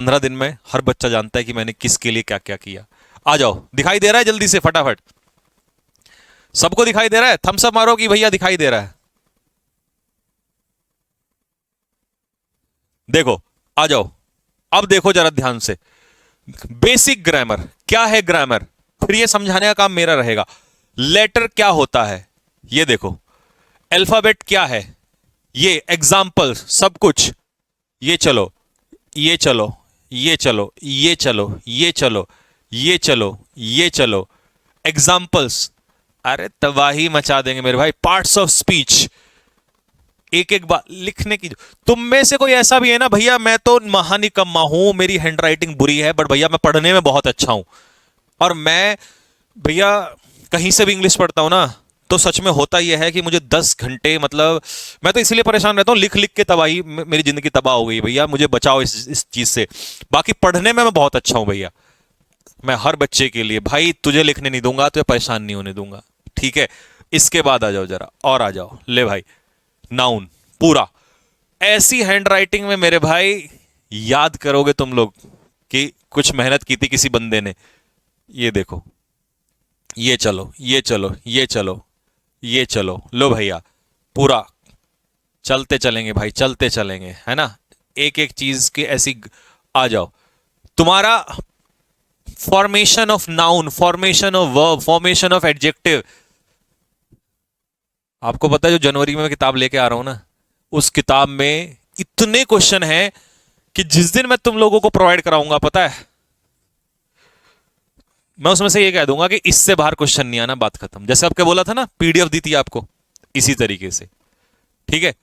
15 दिन में हर बच्चा जानता है कि मैंने किसके लिए क्या क्या किया। आ जाओ, दिखाई दे रहा है जल्दी से फटाफट, सबको दिखाई दे रहा है? थम्स अप मारो कि भैया दिखाई दे रहा है। देखो, आ जाओ, अब देखो जरा ध्यान से। बेसिक ग्रामर क्या है, ग्रामर फिर ये समझाने का काम मेरा रहेगा। लेटर क्या होता है ये देखो, अल्फाबेट क्या है ये, एग्जाम्पल सब कुछ, ये चलो, ये चलो, ये चलो, ये चलो, ये चलो, ये चलो, ये चलो, एग्जाम्पल्स। अरे तबाही मचा देंगे मेरे भाई। पार्ट्स ऑफ स्पीच, एक एक बात लिखने की। तुम में से कोई ऐसा भी है ना, भैया मैं तो महानिकम्मा हूं, मेरी हैंडराइटिंग बुरी है, बट भैया मैं पढ़ने में बहुत अच्छा हूं, और मैं भैया कहीं से भी इंग्लिश पढ़ता हूं ना, तो सच में होता यह है कि मुझे 10 घंटे, मतलब मैं तो इसलिए परेशान रहता हूं, लिख लिख के तबाही, मेरी जिंदगी तबाह हो गई भैया, मुझे बचाओ इस चीज से। बाकी पढ़ने में मैं बहुत अच्छा हूं भैया। मैं हर बच्चे के लिए, भाई तुझे लिखने नहीं दूंगा, तुझे परेशान नहीं होने दूंगा, ठीक है? इसके बाद आ जाओ जरा, और आ जाओ, ले भाई, नाउन पूरा ऐसी हैंडराइटिंग में मेरे भाई, याद करोगे तुम लोग कि कुछ मेहनत की थी किसी बंदे ने। ये देखो, ये चलो, ये चलो, ये चलो, ये चलो, लो भैया, पूरा चलते चलेंगे भाई, चलते चलेंगे, है ना? एक एक चीज की ऐसी। आ जाओ, तुम्हारा formation of noun, formation of verb, formation of adjective. आपको पता है जो जनवरी में मैं किताब लेके आ रहा हूं ना, उस किताब में इतने क्वेश्चन हैं कि जिस दिन मैं तुम लोगों को प्रोवाइड कराऊंगा, पता है, मैं उसमें से ये कह दूंगा कि इससे बाहर क्वेश्चन नहीं आना, बात खत्म। जैसे आपके बोला था ना, पीडीएफ दी थी आपको, इसी तरीके से, ठीक है?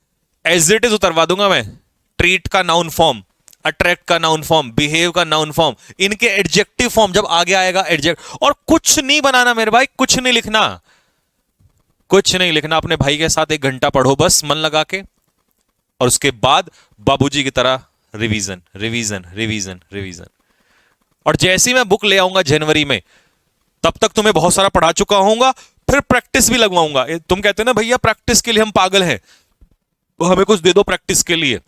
एज इट इज उतरवा दूंगा मैं। ट्रीट का नाउन फॉर्म, अट्रैक्ट का नाउन फॉर्म, बिहेव का नाउन फॉर्म, इनके एडजेक्टिव फॉर्म जब आगे आएगा, एडजेक्ट, और कुछ नहीं बनाना मेरे भाई, कुछ नहीं लिखना, कुछ नहीं लिखना। अपने भाई के साथ 1 घंटा पढ़ो बस मन लगा के, और उसके बाद बाबूजी की तरह रिवीजन, रिवीजन, रिवीजन, रिवीजन। और जैसी मैं बुक ले आऊंगा जनवरी में, तब तक तुम्हें बहुत सारा पढ़ा चुका होऊंगा, फिर प्रैक्टिस भी लगवाऊंगा। तुम कहते हो ना भैया प्रैक्टिस के लिए हम पागल हैं, तो हमें कुछ दे दो प्रैक्टिस के लिए।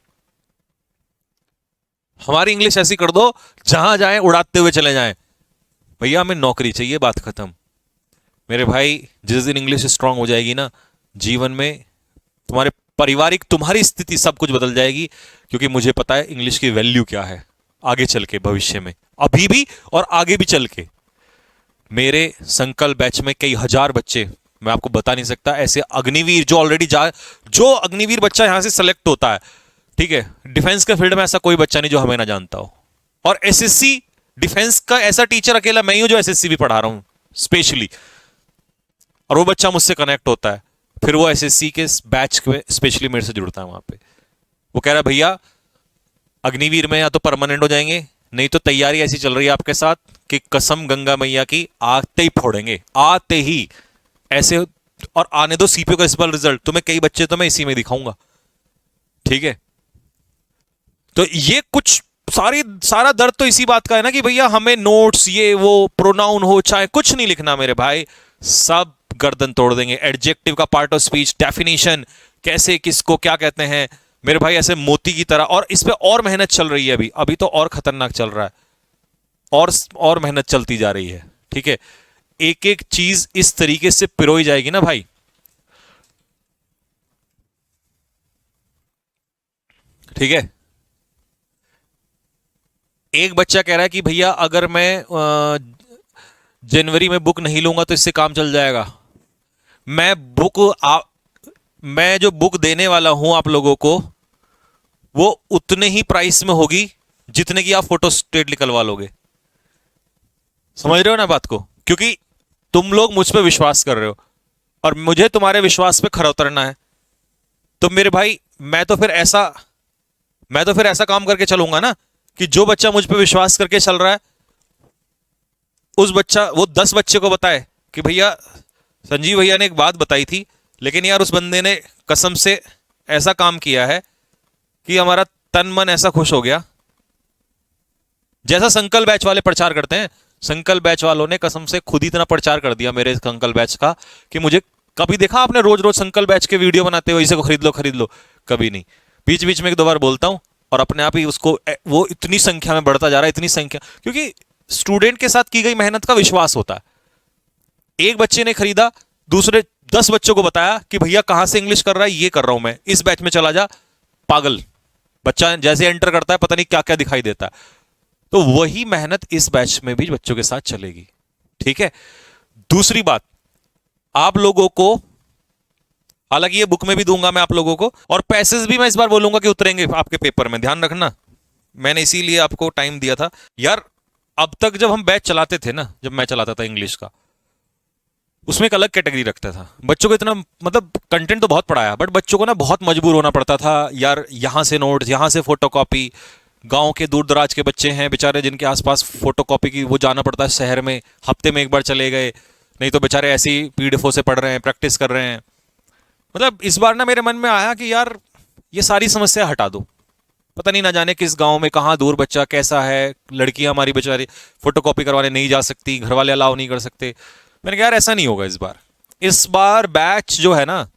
हमारी इंग्लिश ऐसी कर दो, जहां जाएं उड़ाते हुए चले जाएं। भैया हमें नौकरी चाहिए, बात खत्म। मेरे भाई जिस दिन इंग्लिश स्ट्रांग हो जाएगी ना, जीवन में तुम्हारे पारिवारिक, तुम्हारी स्थिति सब कुछ बदल जाएगी, क्योंकि मुझे पता है इंग्लिश की वैल्यू क्या है आगे चल के, भविष्य में, अभी भी और आगे भी चल के। मेरे संकल्प बैच में कई हजार बच्चे, मैं आपको बता नहीं सकता, ऐसे अग्निवीर जो ऑलरेडी जो अग्निवीर बच्चा यहां से सेलेक्ट होता है, ठीक है, डिफेंस के फील्ड में ऐसा कोई बच्चा नहीं जो हमें ना जानता हो। और एसएससी डिफेंस का ऐसा टीचर अकेला मैं ही हूं जो एसएससी भी पढ़ा रहा हूं स्पेशली, और वो बच्चा मुझसे कनेक्ट होता है, फिर वो एसएससी के बैच में स्पेशली मेरे से जुड़ता है वहां पे। वो कह रहा है भैया अग्निवीर में या तो परमानेंट हो जाएंगे, नहीं तो तैयारी ऐसी चल रही है आपके साथ कि कसम गंगा मैया की आते ही फोड़ेंगे, आते ही ऐसे। और आने दो सीपीओ का इस बार रिजल्ट, तुम्हें कई बच्चे तो मैं इसी में दिखाऊंगा, ठीक है? तो ये कुछ सारा दर्द तो इसी बात का है ना कि भैया हमें नोट्स, ये वो, प्रोनाउन हो चाहे कुछ नहीं लिखना मेरे भाई, सब गर्दन तोड़ देंगे। एडजेक्टिव का पार्ट ऑफ स्पीच, डेफिनेशन, कैसे किसको क्या कहते हैं मेरे भाई, ऐसे मोती की तरह। और इस पे और मेहनत चल रही है, अभी अभी तो और खतरनाक चल रहा है, और मेहनत चलती जा रही है, ठीक है? एक एक चीज इस तरीके से पिरोई जाएगी ना भाई, ठीक है? एक बच्चा कह रहा है कि भैया अगर मैं जनवरी में बुक नहीं लूंगा तो इससे काम चल जाएगा। मैं बुक आ, मैं जो बुक देने वाला हूं आप लोगों को, वो उतने ही प्राइस में होगी जितने की आप फोटो स्टेट निकलवा लोगे। समझ रहे हो ना बात को? क्योंकि तुम लोग मुझ पर विश्वास कर रहे हो, और मुझे तुम्हारे विश्वास पे खरा उतरना है। तो मेरे भाई मैं तो फिर ऐसा काम करके चलूंगा ना कि जो बच्चा मुझ पर विश्वास करके चल रहा है, उस बच्चा वो 10 बच्चे को बताए कि भैया संजीव भैया ने एक बात बताई थी, लेकिन यार उस बंदे ने कसम से ऐसा काम किया है कि हमारा तन मन ऐसा खुश हो गया। जैसा संकल्प बैच वाले प्रचार करते हैं, संकल्प बैच वालों ने कसम से खुद ही इतना प्रचार कर दिया मेरे संकल्प बैच का कि मुझे, कभी देखा आपने रोज रोज संकल्प बैच के वीडियो बनाते हुए, इसे को खरीद लो खरीद लो? कभी नहीं। बीच बीच में 1-2 बार बोलता हूं, और अपने आप ही उसको वो इतनी संख्या में बढ़ता जा रहा है, इतनी संख्या, क्योंकि स्टूडेंट के साथ की गई मेहनत का विश्वास होता है। एक बच्चे ने खरीदा, दूसरे 10 बच्चों को बताया कि भैया कहां से इंग्लिश कर रहा है, ये कर रहा हूं मैं, इस बैच में चला जा। पागल बच्चा जैसे एंटर करता है पता नहीं क्या क्या दिखाई देता है। तो वही मेहनत इस बैच में भी बच्चों के साथ चलेगी। ठीक है। दूसरी बात, आप लोगों को, हालांकि ये बुक में भी दूंगा मैं आप लोगों को, और पैसेज भी मैं इस बार बोलूंगा कि उतरेंगे आपके पेपर में, ध्यान रखना। मैंने इसीलिए आपको टाइम दिया था यार। अब तक जब हम बैच चलाते थे ना, जब मैं चलाता था इंग्लिश का, उसमें एक अलग कैटेगरी रखता था। बच्चों को इतना, मतलब कंटेंट तो बहुत पढ़ाया, बट बच्चों को ना बहुत मजबूर होना पड़ता था यार, यहां से नोट्स, यहां से फोटोकॉपी। गांव के दूर दराज के बच्चे हैं बेचारे, जिनके आसपास फोटोकॉपी की वो जाना पड़ता है शहर में, हफ्ते में एक बार चले गए, नहीं तो बेचारे ऐसे ही पीडीएफओ से पढ़ रहे हैं, प्रैक्टिस कर रहे हैं। मतलब इस बार ना मेरे मन में आया कि यार ये सारी समस्या हटा दो। पता नहीं ना जाने किस गांव में कहाँ दूर बच्चा कैसा है, लड़कियां हमारी बेचारी फोटोकॉपी करवाने नहीं जा सकती, घर वाले अलाउ नहीं कर सकते। मैंने कहा यार ऐसा नहीं होगा इस बार। इस बार बैच जो है ना,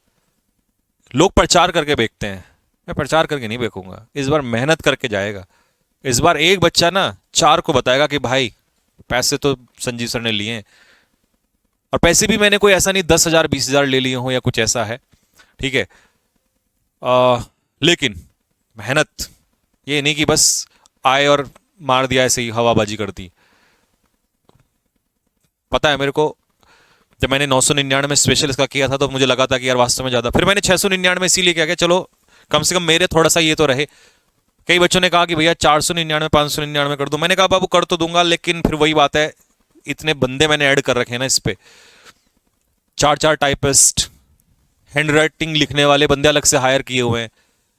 लोग प्रचार करके बेचते हैं, मैं प्रचार करके नहीं बेचूंगा, इस बार मेहनत करके जाएगा। इस बार एक बच्चा ना 4 को बताएगा कि भाई पैसे तो संजीव सर ने लिए हैं, और पैसे भी मैंने कोई ऐसा नहीं 10,000 20,000 ले लिए हों या कुछ ऐसा है। ठीक है। लेकिन मेहनत ये नहीं कि बस आए और मार दिया, ऐसे ही हवाबाजी कर दी। पता है मेरे को, जब मैंने 999 स्पेशल इसका किया था तो मुझे लगा था कि यार वास्तव में ज्यादा, फिर मैंने 699 इसीलिए किया कि चलो कम से कम मेरे थोड़ा सा ये तो रहे। कई बच्चों ने कहा कि भैया 499 599 कर दो, मैंने कहा बाबू कर तो दूंगा, लेकिन फिर वही बात है, इतने बंदे मैंने ऐड कर रखे हैं ना इस पे, 4 टाइपिस्ट, हैंड राइटिंग लिखने वाले बंदे अलग से हायर किए हुए हैं।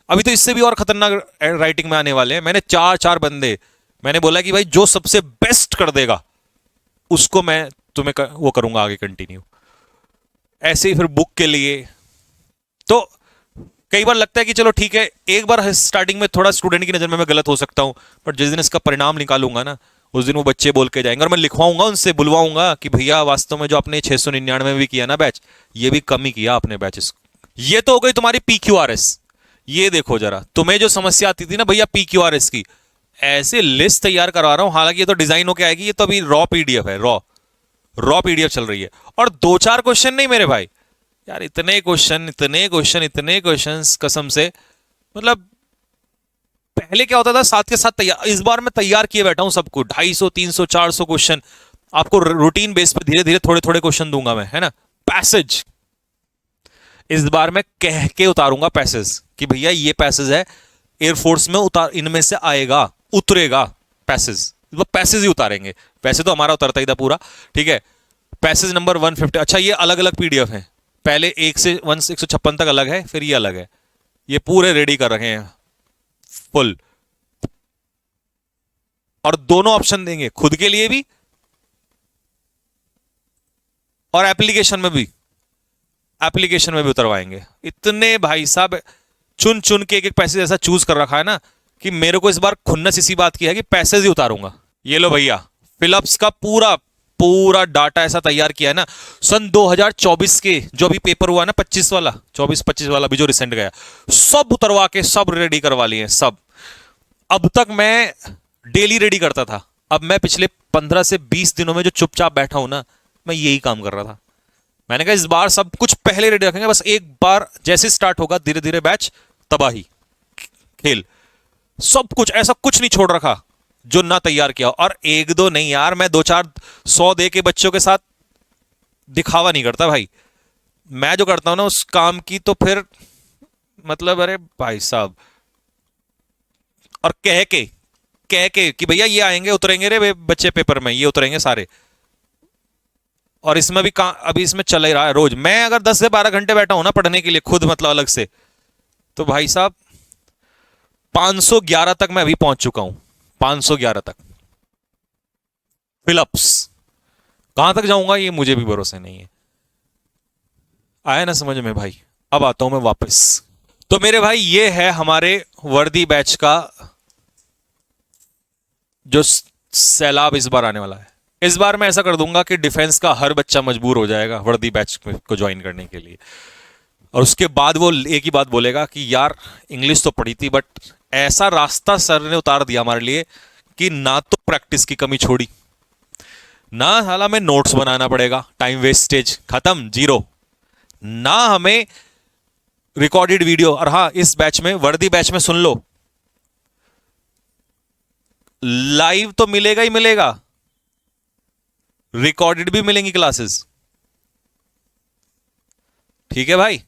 अभी तो इससे भी और खतरनाक राइटिंग में आने वाले हैं। मैंने 4 बंदे, मैंने बोला कि भाई जो सबसे बेस्ट कर देगा उसको मैं तुम्हें वो करूंगा आगे कंटिन्यू। ऐसे ही फिर बुक के लिए तो कई बार लगता है कि चलो ठीक है, एक बार स्टार्टिंग में थोड़ा स्टूडेंट की नजर में मैं गलत हो सकता हूं, पर जिस दिन इसका परिणाम निकालूंगा ना, उस दिन वो बच्चे बोल के जाएंगे, और मैं लिखवाऊंगा उनसे, बुलवाऊंगा कि भैया वास्तव में जो आपने 699 में भी किया ना बैच, ये भी कम ही किया आपने बैचेस। ये तो हो गई तुम्हारी PQRS। ये देखो जरा, तुम्हें जो समस्या आती थी ना भैया PQRS की, ऐसे लिस्ट तैयार करवा रहा हूं, हालांकि ये तो डिजाइन होके आएगी, ये तो अभी रॉ PDF है, रॉ PDF चल रही है। और 2-4 क्वेश्चन नहीं मेरे भाई, यार इतने क्वेश्चन इतने क्वेश्चन इतने क्वेश्चन, कसम से। मतलब पहले क्या होता था, साथ के साथ तैयार, इस बार मैं तैयार किए बैठा हूं सबको, 250 300 400 क्वेश्चन आपको रूटीन बेस पर धीरे धीरे थोड़े थोड़े क्वेश्चन दूंगा मैं, है ना। पैसेज इस बार मैं कह के उतारूंगा पैसेज, कि भैया ये पैसेज है, एयरफोर्स में उतार, इनमें से आएगा, उतरेगा पैसेज, वो पैसेज ही उतारेंगे। वैसे तो हमारा उतरता ही था पूरा। ठीक है। Passage number 150। अच्छा ये अलग अलग PDF है, पहले 1 से 156 तक अलग है, फिर ये अलग है, ये पूरे रेडी कर रखे हैं फुल। और दोनों ऑप्शन देंगे, खुद के लिए भी और एप्लीकेशन में भी, एप्लीकेशन में भी उतरवाएंगे। इतने भाई साहब चुन चुन के एक पैसेज ऐसा चूज कर रखा है ना, कि मेरे को इस बार खुन्नस इसी बात की है कि पैसेज ही उतारूंगा। ये लो भैया, फिलअप्स का पूरा पूरा डाटा ऐसा तैयार किया है ना, सन 2024 के जो अभी पेपर हुआ ना, 25 वाला, 24-25 वाला भी जो रिसेंट गया, सब उतरवा के सब रेडी करवा लिए सब। अब तक मैं डेली रेडी करता था, अब मैं पिछले 15 से 20 दिनों में जो चुपचाप बैठा हूं ना, मैं यही काम कर रहा था। मैंने कहा इस बार सब कुछ पहले रेडी रखेंगे, बस एक बार जैसे स्टार्ट होगा धीरे धीरे बैच तबाही खेल, सब कुछ ऐसा कुछ नहीं छोड़ रखा जो ना तैयार किया। और 1-2 नहीं यार, मैं 2-4-100 दे के बच्चों के साथ दिखावा नहीं करता भाई। मैं जो करता हूं ना उस काम की तो फिर मतलब, अरे भाई साहब, और कह के कि भैया ये आएंगे उतरेंगे रे बच्चे पेपर में, ये उतरेंगे सारे। और इसमें भी अभी इसमें चल ही रहा है रोज। मैं अगर 10 से 12 घंटे बैठा हूं ना पढ़ने के लिए खुद, मतलब अलग से, तो भाई साहब 511 तक मैं अभी पहुंच चुका हूं, 511 तक फिलअप्स। कहां तक जाऊंगा ये मुझे भी भरोसा नहीं है। आया ना समझ में भाई। अब आता हूं मैं वापस। तो मेरे भाई ये है हमारे वर्दी बैच का जो सैलाब इस बार आने वाला है। इस बार मैं ऐसा कर दूंगा कि डिफेंस का हर बच्चा मजबूर हो जाएगा वर्दी बैच को ज्वाइन करने के लिए। और उसके बाद वो एक ही बात बोलेगा कि यार इंग्लिश तो पढ़ी थी बट ऐसा रास्ता सर ने उतार दिया हमारे लिए कि ना तो प्रैक्टिस की कमी छोड़ी, ना साला में नोट्स बनाना पड़ेगा, टाइम वेस्टेज खत्म, जीरो, ना हमें रिकॉर्डेड वीडियो। और हाँ, इस बैच में, वर्दी बैच में सुन लो, लाइव तो मिलेगा ही मिलेगा, रिकॉर्डेड भी मिलेंगी क्लासेस। ठीक है भाई,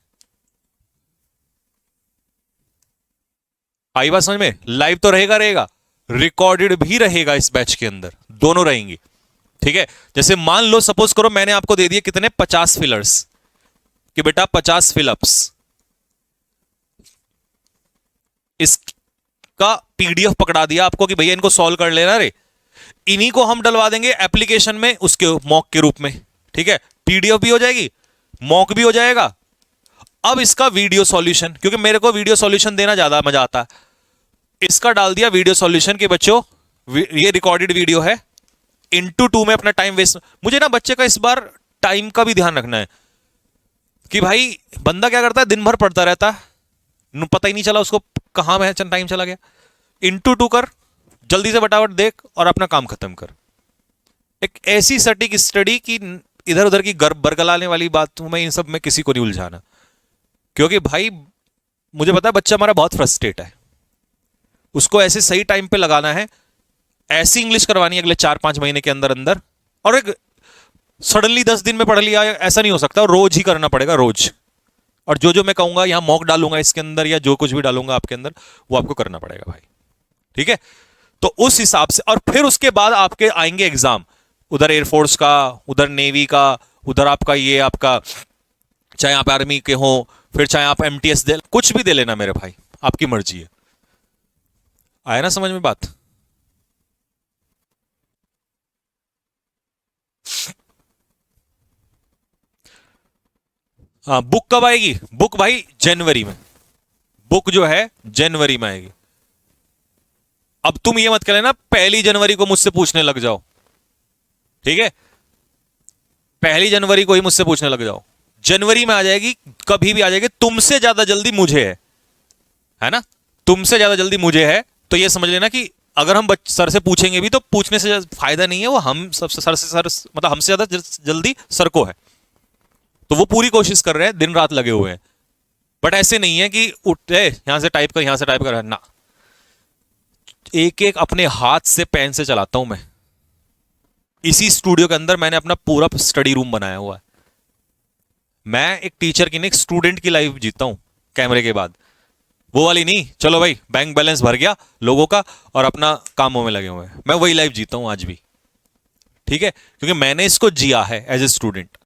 आई बात समझ में? लाइव तो रहेगा रहेगा, रिकॉर्डेड भी रहेगा इस बैच के अंदर, दोनों रहेंगी। ठीक है, जैसे मान लो सपोज करो मैंने आपको दे दिए कितने, 50 फिलर्स, कि बेटा 50 फिलअप्स, इसका पीडीएफ पकड़ा दिया आपको कि भैया इनको सॉल्व कर लेना रे, इन्हीं को हम डलवा देंगे एप्लीकेशन में उसके मॉक के रूप में। ठीक है, पीडीएफ भी हो जाएगी, मॉक भी हो जाएगा। अब इसका वीडियो सॉल्यूशन, क्योंकि मेरे को वीडियो सॉल्यूशन देना ज्यादा मजा आता है, इसका डाल दिया वीडियो सॉल्यूशन के बच्चों ये रिकॉर्डेड वीडियो है, इनटू 2 में अपना टाइम वेस्ट। मुझे ना बच्चे का इस बार टाइम का भी ध्यान रखना है कि भाई बंदा क्या करता है, दिन भर पढ़ता रहता है, पता ही नहीं चला उसको कहां में टाइम चला गया। इनटू 2 कर, जल्दी से फटाफट देख और अपना काम खत्म कर। एक ऐसी सटीक स्टडी की इधर उधर की बरगलाने वाली बात में इन सब में किसी को नहीं उलझाना, क्योंकि भाई मुझे पता है बच्चा हमारा बहुत फ्रस्ट्रेट है, उसको ऐसे सही टाइम पे लगाना है, ऐसी इंग्लिश करवानी है अगले 4-5 महीने के अंदर अंदर, और एक सडनली 10 दिन में पढ़ लिया ऐसा नहीं हो सकता, रोज ही करना पड़ेगा, रोज। और जो जो मैं कहूंगा, यहां मॉक डालूंगा इसके अंदर या जो कुछ भी डालूंगा आपके अंदर, वो आपको करना पड़ेगा भाई। ठीक है, तो उस हिसाब से, और फिर उसके बाद आपके आएंगे एग्जाम, उधर एयरफोर्स का, उधर नेवी का, उधर आपका ये आपका, चाहे आप आर्मी के हो, फिर चाहे आप एमटीएस दे, कुछ भी दे लेना मेरे भाई, आपकी मर्जी है। आया ना समझ में बात? हाँ, बुक कब आएगी? बुक भाई जनवरी में, बुक जो है जनवरी में आएगी। अब तुम ये मत कह लेना 1 जनवरी को मुझसे पूछने लग जाओ, ठीक है? 1 जनवरी को ही मुझसे पूछने लग जाओ, जनवरी में आ जाएगी, कभी भी आ जाएगी, तुमसे ज्यादा जल्दी मुझे है ना? तुमसे ज्यादा जल्दी मुझे है, तो ये समझ लेना कि अगर हम सर से पूछेंगे भी तो पूछने से फायदा नहीं है, वो हम सबसे सर से सर, मतलब हमसे ज्यादा जल्दी सर को है, तो वो पूरी कोशिश कर रहे हैं, दिन रात लगे हुए हैं। बट ऐसे नहीं है कि उठे यहां से टाइप कर, यहां से टाइप कर, ना, एक एक अपने हाथ से पेन से चलाता हूं मैं। इसी स्टूडियो के अंदर मैंने अपना पूरा स्टडी रूम बनाया हुआ है। मैं एक टीचर की नहीं, एक स्टूडेंट की लाइफ जीता हूं कैमरे के बाद, वो वाली नहीं, चलो भाई बैंक बैलेंस भर गया लोगों का और अपना कामों में लगे हुए हैं, मैं वही लाइफ जीता हूं आज भी। ठीक है, क्योंकि मैंने इसको जिया है एज ए स्टूडेंट।